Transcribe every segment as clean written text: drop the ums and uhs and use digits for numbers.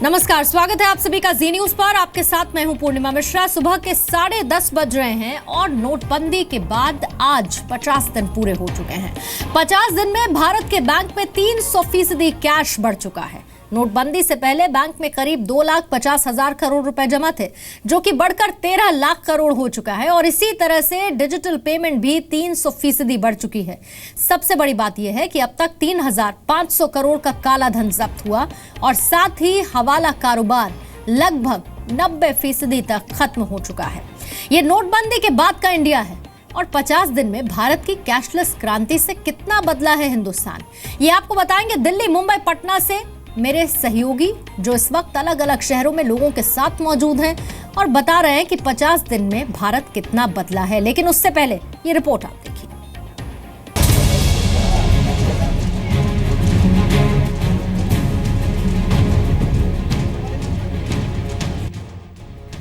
नमस्कार, स्वागत है आप सभी का जी न्यूज पर। आपके साथ मैं हूं पूर्णिमा मिश्रा। सुबह के 10:30 बज रहे हैं और नोटबंदी के बाद आज 50 दिन पूरे हो चुके हैं। 50 दिन में भारत के बैंक में 300% कैश बढ़ चुका है। नोटबंदी से पहले बैंक में करीब 2,50,000 करोड़ रुपए जमा थे, जो कि बढ़कर 13 लाख करोड़ हो चुका है। और इसी तरह से डिजिटल पेमेंट भी 300% बढ़ चुकी है। सबसे बड़ी बात यह है कि अब तक 3,500 करोड़ का काला धन जब्त हुआ और साथ ही हवाला कारोबार लगभग 90% तक खत्म हो चुका है। ये नोटबंदी के बाद का इंडिया है और 50 दिन में भारत की कैशलेस क्रांति से कितना बदला है हिंदुस्तान, ये आपको बताएंगे दिल्ली, मुंबई, पटना से मेरे सहयोगी, जो इस वक्त अलग अलग शहरों में लोगों के साथ मौजूद हैं और बता रहे हैं कि 50 दिन में भारत कितना बदला है। लेकिन उससे पहले ये रिपोर्ट आप देखिए।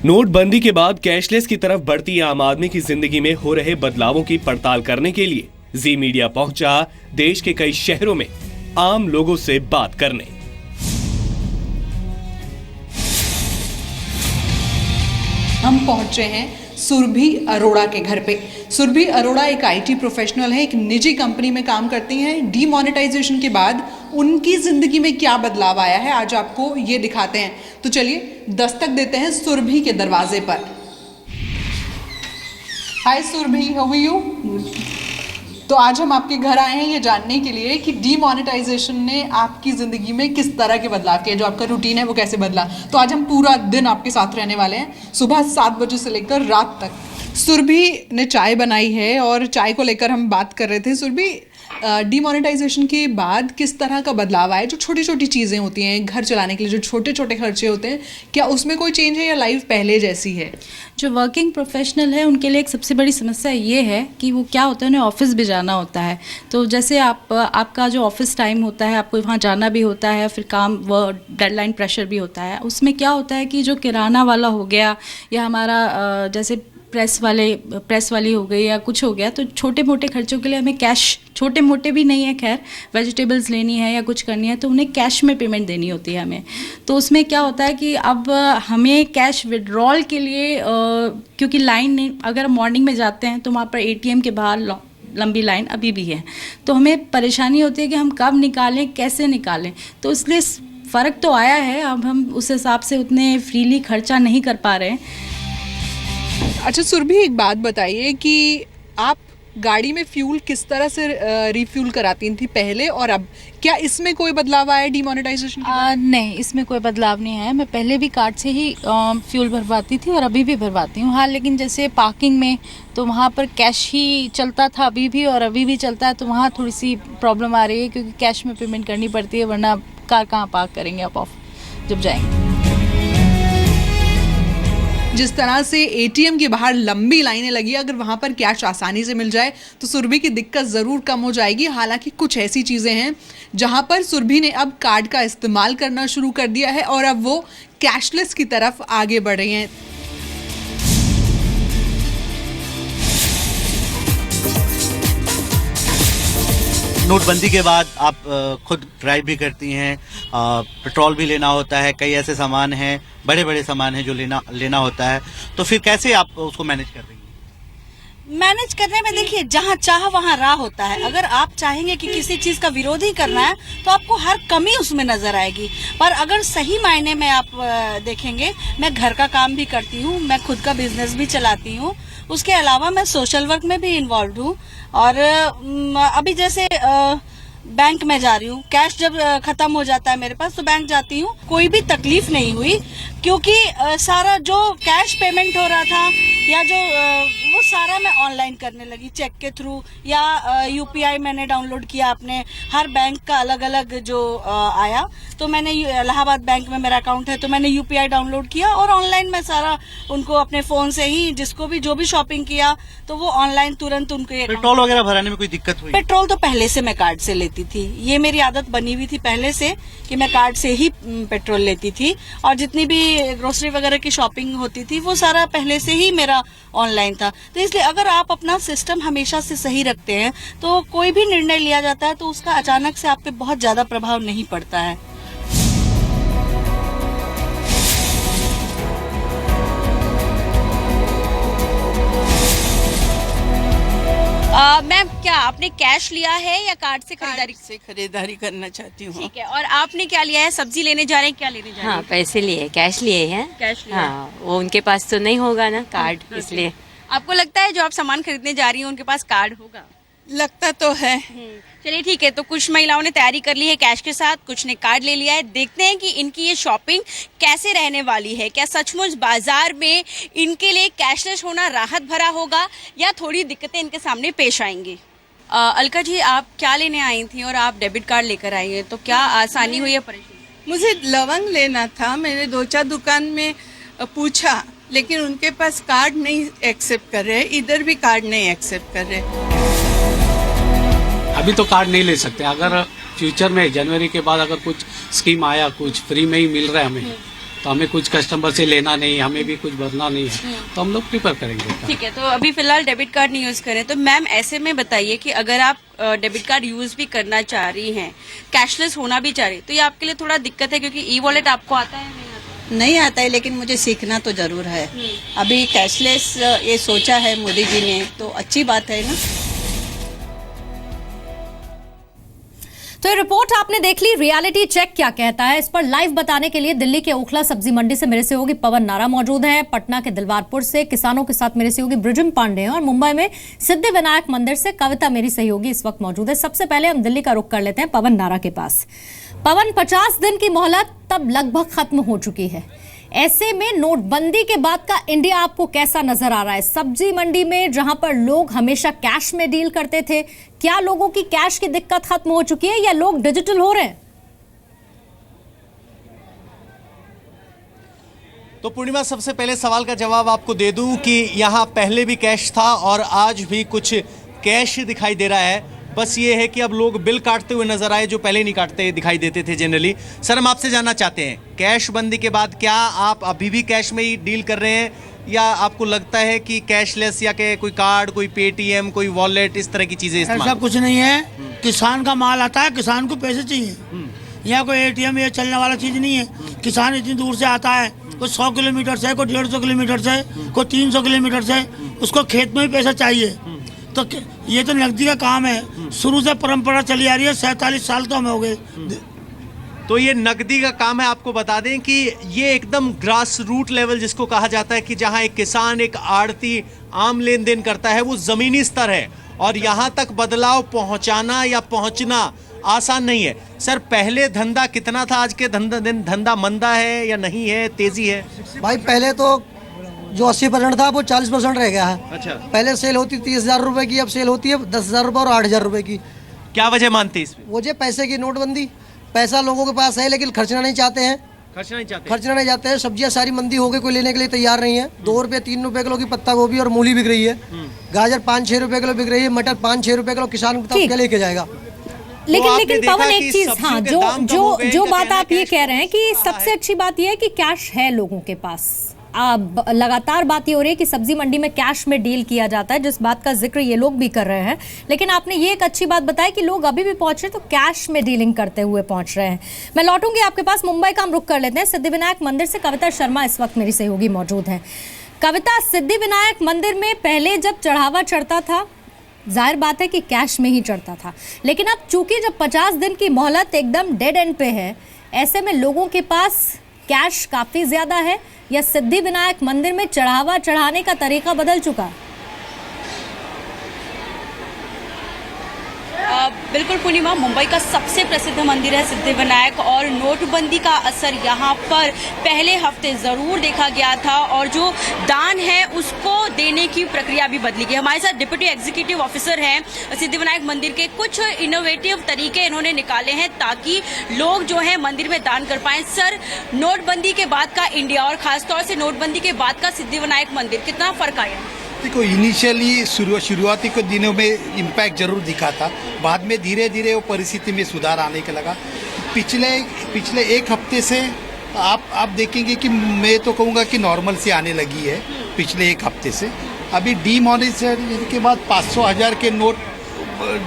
नोटबंदी के बाद कैशलेस की तरफ बढ़ती आम आदमी की जिंदगी में हो रहे बदलावों की पड़ताल करने के लिए जी मीडिया पहुंचा देश के कई शहरों में आम लोगों से बात करने। हम पहुंचे हैं सुरभि अरोड़ा के घर पे। सुरभि अरोड़ा एक आईटी प्रोफेशनल है, एक निजी कंपनी में काम करती हैं। डीमोनेटाइजेशन के बाद उनकी जिंदगी में क्या बदलाव आया है, आज आपको ये दिखाते हैं। तो चलिए दस्तक देते हैं सुरभि के दरवाजे पर। हाय सुरभि, हाउ आर यू? तो आज हम आपके घर आए हैं ये जानने के लिए कि डीमोनेटाइजेशन ने आपकी ज़िंदगी में किस तरह के बदलाव किए, जो आपका रूटीन है वो कैसे बदला। तो आज हम पूरा दिन आपके साथ रहने वाले हैं, सुबह 7 बजे से लेकर रात तक। सुरभि ने चाय बनाई है और चाय को लेकर हम बात कर रहे थे। सुरभि, डीमोनेटाइजेशन के बाद किस तरह का बदलाव आया? जो छोटी छोटी चीज़ें होती हैं घर चलाने के लिए, जो छोटे छोटे खर्चे होते हैं, क्या उसमें कोई चेंज है या लाइफ पहले जैसी है? जो वर्किंग प्रोफेशनल है उनके लिए एक सबसे बड़ी समस्या ये है कि वो क्या होता है, उन्हें ऑफिस भी जाना होता है। तो जैसे आपका जो ऑफिस टाइम होता है, आपको वहाँ जाना भी होता है, फिर काम व डेडलाइन प्रेशर भी होता है। उसमें क्या होता है कि जो किराना वाला हो गया या हमारा जैसे प्रेस वाली हो गई या कुछ हो गया, तो छोटे मोटे खर्चों के लिए हमें कैश, छोटे मोटे भी नहीं है खैर, वेजिटेबल्स लेनी है या कुछ करनी है तो उन्हें कैश में पेमेंट देनी होती है हमें। तो उसमें क्या होता है कि अब हमें कैश विड्रॉल के लिए क्योंकि लाइन, अगर मॉर्निंग में जाते हैं तो वहाँ पर एटीएम के बाहर लंबी लाइन अभी भी है, तो हमें परेशानी होती है कि हम कब निकालें, कैसे निकालें। तो इसलिए फ़र्क तो आया है, अब हम उस हिसाब से उतने फ्रीली खर्चा नहीं कर पा रहे हैं। अच्छा सुरभि, एक बात बताइए कि आप गाड़ी में फ्यूल किस तरह से रिफ्यूल कराती थी पहले और अब, क्या इसमें कोई बदलाव आया डीमोनेटाइजेशन? नहीं, इसमें कोई बदलाव नहीं है। मैं पहले भी कार्ड से ही फ्यूल भरवाती थी और अभी भी भरवाती हूँ। हाँ, लेकिन जैसे पार्किंग में तो वहाँ पर कैश ही चलता था अभी भी, और अभी भी चलता है, तो वहाँ थोड़ी सी प्रॉब्लम आ रही है क्योंकि कैश में पेमेंट करनी पड़ती है, वरना कार कहाँ पार्क करेंगे आप जब जाएंगे। जिस तरह से एटीएम के बाहर लंबी लाइनें लगी, अगर वहाँ पर कैश आसानी से मिल जाए तो सुरभि की दिक्कत ज़रूर कम हो जाएगी। हालांकि कुछ ऐसी चीज़ें हैं जहाँ पर सुरभि ने अब कार्ड का इस्तेमाल करना शुरू कर दिया है और अब वो कैशलेस की तरफ आगे बढ़ रही हैं। नोटबंदी के बाद आप खुद ड्राइव भी करती हैं, पेट्रोल भी लेना होता है, कई ऐसे सामान हैं, बड़े बड़े सामान हैं जो लेना होता है, तो फिर कैसे आप उसको मैनेज कर रही हैं? मैनेज करने में देखिए, जहाँ चाह वहाँ राह होता है। अगर आप चाहेंगे कि किसी चीज का विरोध ही करना है तो आपको हर कमी उसमें नजर आएगी। पर अगर सही मायने में आप देखेंगे, मैं घर का काम भी करती हूँ, मैं खुद का बिजनेस भी चलाती हूँ, उसके अलावा मैं सोशल वर्क में भी इन्वॉल्व हूँ। और अभी जैसे बैंक में जा रही हूँ, कैश जब खत्म हो जाता है मेरे पास तो बैंक जाती हूँ, कोई भी तकलीफ नहीं हुई क्योंकि सारा जो कैश पेमेंट हो रहा था या जो वो सारा मैं ऑनलाइन करने लगी, चेक के थ्रू या यूपीआई मैंने डाउनलोड किया अपने। हर बैंक का अलग अलग जो आया, तो मैंने इलाहाबाद बैंक में मेरा अकाउंट है तो मैंने यूपीआई डाउनलोड किया और ऑनलाइन मैं सारा उनको अपने फ़ोन से ही, जिसको भी जो भी शॉपिंग किया तो वो ऑनलाइन तुरंत उनके। पेट्रोल वगैरह भराने में कोई दिक्कत हुई? पेट्रोल तो पहले से मैं कार्ड से लेती थी, ये मेरी आदत बनी हुई थी पहले से कि मैं कार्ड से ही पेट्रोल लेती थी। और जितनी भी ग्रोसरी वगैरह की शॉपिंग होती थी वो सारा पहले से ही मेरा ऑनलाइन था। तो इसलिए अगर आप अपना सिस्टम हमेशा से सही रखते हैं तो कोई भी निर्णय लिया जाता है तो उसका अचानक से आप पे बहुत ज्यादा प्रभाव नहीं पड़ता है। मैम, क्या आपने कैश लिया है या कार्ड से खरीदारी? से खरीदारी करना चाहती हूँ। ठीक है। और आपने क्या लिया है? सब्जी लेने जा रहे हैं? क्या लेने जा रहे हाँ, हैं? पैसे लिए, कैश लिए हैं। कैश लिया है। हाँ, वो उनके पास तो नहीं होगा ना कार्ड, इसलिए। आपको लगता है जो आप सामान खरीदने जा रही हैं उनके पास कार्ड होगा? लगता तो है। चलिए ठीक है, तो कुछ महिलाओं ने तैयारी कर ली है कैश के साथ, कुछ ने कार्ड ले लिया है। देखते हैं कि इनकी ये शॉपिंग कैसे रहने वाली है। क्या सचमुच बाजार में इनके लिए कैशलेस होना राहत भरा होगा या थोड़ी दिक्कतें इनके सामने पेश आएंगी? अलका जी, आप क्या लेने आई थी और आप डेबिट कार्ड लेकर आई हैं, तो क्या आसानी हुई या परेशानी? मुझे लवंग लेना था। मैंने 2-4 दुकान में पूछा, लेकिन उनके पास कार्ड नहीं एक्सेप्ट कर रहे, इधर भी कार्ड नहीं एक्सेप्ट कर रहे। अभी तो कार्ड नहीं ले सकते। अगर फ्यूचर में जनवरी के बाद अगर कुछ स्कीम आया, कुछ फ्री में ही मिल रहा है हमें, तो हमें कुछ कस्टमर से लेना नहीं, हमें भी कुछ भरना नहीं है, तो हम लोग प्रीफर करेंगे। ठीक है, तो अभी फिलहाल डेबिट कार्ड नहीं यूज़ करें। तो मैम, ऐसे में बताइए कि अगर आप डेबिट कार्ड यूज़ भी करना चाह रही हैं, कैशलेस होना भी चाह रही, तो ये आपके लिए थोड़ा दिक्कत है, क्योंकि ई वॉलेट आपको आता है? नहीं आता है, लेकिन मुझे सीखना तो जरूर है। अभी कैशलेस ये सोचा है मोदी जी ने, तो अच्छी बात है ना। तो ये रिपोर्ट आपने देख ली। रियलिटी चेक क्या कहता है, इस पर लाइव बताने के लिए दिल्ली के ओखला सब्जी मंडी से मेरे सहयोगी पवन नारा मौजूद हैं, पटना के दिलवारपुर से किसानों के साथ मेरे सहयोगी ब्रिजम पांडे हैं, और मुंबई में सिद्धि विनायक मंदिर से कविता मेरी सहयोगी इस वक्त मौजूद है। सबसे पहले हम दिल्ली का रुख कर लेते हैं पवन नारा के पास। पवन, 50 दिन की मोहलत तब लगभग खत्म हो चुकी है। ऐसे में नोटबंदी के बाद का इंडिया आपको कैसा नजर आ रहा है? सब्जी मंडी में जहां पर लोग हमेशा कैश में डील करते थे, क्या लोगों की कैश की दिक्कत खत्म हो चुकी है या लोग डिजिटल हो रहे हैं? तो पूर्णिमा, सबसे पहले सवाल का जवाब आपको दे दूं कि यहाँ पहले भी कैश था और आज भी कुछ कैश दिखाई दे रहा है। बस ये है कि अब लोग बिल काटते हुए नजर आए, जो पहले नहीं काटते दिखाई देते थे जनरली। सर, हम आपसे जानना चाहते हैं, कैश बंदी के बाद क्या आप अभी भी कैश में ही डील कर रहे हैं, या आपको लगता है कि कैशलेस या के कोई कार्ड, कोई पेटीएम, कोई वॉलेट, इस तरह की चीजें इस्तेमाल? ऐसा कुछ नहीं है। किसान का माल आता है, किसान को पैसे चाहिए। यहाँ कोई एटीएम ये चलने वाला चीज नहीं है। किसान इतनी दूर से आता है, कोई 100 किलोमीटर से, कोई 150 किलोमीटर से, कोई 300 किलोमीटर से, उसको खेत में भी पैसा चाहिए। तो ये तो नकदी का काम है, शुरू से परंपरा चली आ रही है, 47 साल तो हमें हो गए। तो ये नकदी का काम है। आपको बता दें कि ये एकदम ग्रास रूट लेवल जिसको कहा जाता है, कि जहां एक किसान, एक आड़ती आम लेन देन करता है, वो जमीनी स्तर है, और यहां तक बदलाव पहुंचाना या पहुंचना आसान नहीं है। सर, पहले धंधा कितना था, आज के धंधा मंदा है या नहीं है, तेजी है? भाई, पहले तो जो 80% था वो 40% रह गया है। अच्छा। पहले सेल होती 30,000 रुपए की, अब सेल होती है 10,000 रुपए और 8,000 रुपए की। क्या वजह मानते हैं इसमें? वजह पैसे की नोटबंदी। पैसा लोगों के पास है लेकिन खर्चना नहीं चाहते हैं। खर्चना नहीं चाहते हैं। सब्जियां सारी मंदी हो गई, कोई लेने के लिए तैयार नहीं है। 2 रुपये 3 रुपए किलो की पत्ता गोभी और मूली बिक रही है। गाजर 5-6 रुपए किलो बिक रही है। मटर 5-6 रुपए किलो। किसान क्या लेके जाएगा? लेकिन पवन, एक चीज, हाँ, जो बात आप ये कह रहे हैं कि सबसे अच्छी बात ये है कि कैश है लोगों के पास। लगातार बात ये हो रही है कि सब्जी मंडी में कैश में डील किया जाता है, जिस बात का जिक्र ये लोग भी कर रहे हैं। लेकिन आपने ये एक अच्छी बात बताई कि लोग अभी भी पहुंच रहे तो कैश में डीलिंग करते हुए पहुंच रहे हैं। मैं लौटूंगी आपके पास। मुंबई का हम रुख कर लेते हैं। सिद्धि विनायक मंदिर से कविता शर्मा इस वक्त मेरी सहयोगी मौजूद है। कविता, सिद्धि विनायक मंदिर में पहले जब चढ़ावा चढ़ता था, जाहिर बात है कि कैश में ही चढ़ता था, लेकिन अब चूंकि जब 50 दिन की मोहलत एकदम डेड एंड पे है, ऐसे में लोगों के पास कैश काफी ज्यादा है या सिद्धि विनायक मंदिर में चढ़ावा चढ़ाने का तरीका बदल चुका है? बिल्कुल पूर्णिमा, मुंबई का सबसे प्रसिद्ध मंदिर है सिद्धि विनायक, और नोटबंदी का असर यहाँ पर पहले हफ्ते ज़रूर देखा गया था, और जो दान है उसको देने की प्रक्रिया भी बदली गई। हमारे साथ डिप्टी एग्जीक्यूटिव ऑफिसर हैं सिद्धि विनायक मंदिर के। कुछ इनोवेटिव तरीके इन्होंने निकाले हैं ताकि लोग जो है मंदिर में दान कर पाएं। सर, नोटबंदी के बाद का इंडिया और खासतौर से नोटबंदी के बाद का सिद्धि विनायक मंदिर, कितना फर्क आया? देखो, इनिशियली शुरुआती के दिनों में इम्पैक्ट जरूर दिखा था, बाद में धीरे धीरे वो परिस्थिति में सुधार आने का लगा। पिछले एक हफ्ते से आप देखेंगे कि मैं तो कहूँगा कि नॉर्मल से आने लगी है। पिछले एक हफ्ते से अभी डीमोनेटाइजेशन के बाद 500 1000 के नोट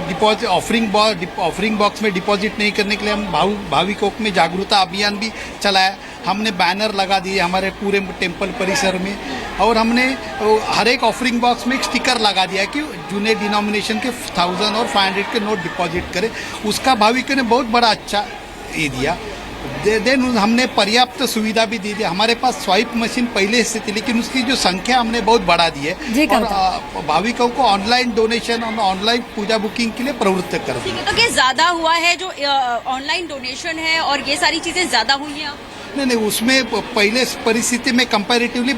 डिपॉजिट ऑफरिंग बॉक्स में डिपॉजिट नहीं करने के लिए हम भाविकों में जागरूकता अभियान भी चलाया। हमने बैनर लगा दिए हमारे पूरे टेम्पल परिसर में, और हमने हर एक ऑफरिंग बॉक्स में एक स्टिकर लगा दिया कि जूने डिनोमिनेशन के 1000 और 500 के नोट डिपॉजिट करें। उसका भाविकों ने बहुत बड़ा अच्छा ये दिया। देन हमने पर्याप्त सुविधा भी दी थी। हमारे पास स्वाइप मशीन पहले से थी, लेकिन उसकी जो संख्या हमने बहुत बढ़ा दी है और भाविकों को ऑनलाइन डोनेशन और ऑनलाइन पूजा बुकिंग के लिए प्रवृत्त कर दिया। तो क्या ज्यादा हुआ है जो ऑनलाइन डोनेशन है और ये सारी चीजें ज्यादा हुई हैं? नहीं, उसमें पहले परिस्थिति में कंपैरेटिवली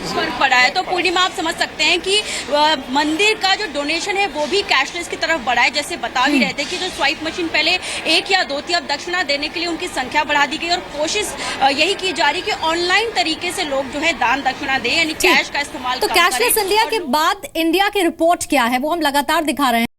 फर्क पड़ा है। तो पूर्णिमा आप समझ सकते हैं कि मंदिर का जो डोनेशन है वो भी कैशलेस की तरफ बढ़ा है। जैसे बता भी रहे थे कि जो स्वाइप मशीन पहले 1 या 2 थी, अब दक्षिणा देने के लिए उनकी संख्या बढ़ा दी गई और कोशिश यही की जा रही कि ऑनलाइन तरीके से लोग जो है दान दक्षिणा दें, यानी कैश का इस्तेमाल। तो कैशलेस इंडिया के बाद इंडिया की रिपोर्ट क्या है वो हम लगातार दिखा रहे हैं।